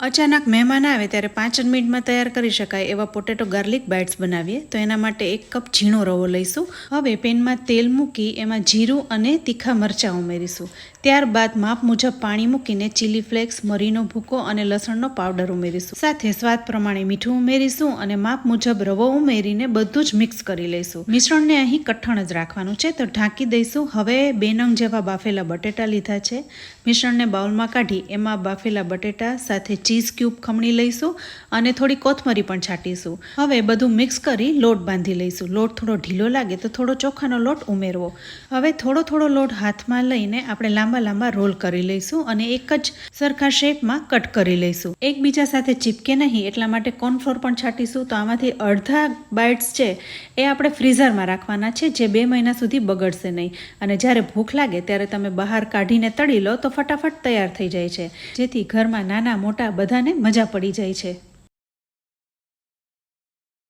અચાનક મહેમાન આવે ત્યારે 5 જ મિનિટમાં તૈયાર કરી શકાય એવા પોટેટો ગાર્લિક બાઇટ્સ બનાવીએ. તો એના માટે 1 કપ ઝીણો રવો લઈશું. હવે પેનમાં તેલ મૂકી એમાં જીરું અને તીખા મરચાં ઉમેરીશું. ત્યારબાદ માપ મુજબ પાણી મૂકીને ચીલી ફ્લેક્સ, મરીનો ભૂકો અને લસણનો પાવડર ઉમેરીશું. સાથે સ્વાદ પ્રમાણે મીઠું ઉમેરીશું અને માપ મુજબ રવો ઉમેરીને બધું જ મિક્સ કરી લઈશું. મિશ્રણને અહીં કઠણ જ રાખવાનું છે, તો ઢાંકી દઈશું. હવે 2 નંગ જેવા બાફેલા બટેટા લીધા છે. મિશ્રણને બાઉલમાં કાઢી એમાં બાફેલા બટેટા સાથે ચીઝ ક્યુબ ખમણી લઈશું અને થોડી કોથમરી પણ છાંટીશું. હવે બધું મિક્સ કરી લોટ બાંધી લઈશું. લોટ થોડો ઢીલો લાગે તો થોડો ચોખાનો લોટ ઉમેરવો. હવે થોડો લોટ હાથમાં લઈને આપણે લાંબા રોલ કરી લઈશું અને એક જ સરખા શેપમાં કટ કરી લઈશું. એકબીજા સાથે ચીપકે નહીં એટલા માટે કોર્નફ્લોર પણ છાંટીશું. તો આમાંથી અડધા બાઇટ્સ છે એ આપણે ફ્રીઝરમાં રાખવાના છે, જે 2 મહિના સુધી બગડશે નહીં. અને જ્યારે ભૂખ લાગે ત્યારે તમે બહાર કાઢીને તળી લો તો ફટાફટ તૈયાર થઈ જાય છે, જેથી ઘરમાં નાના મોટા બધાને મજા પડી જાય છે.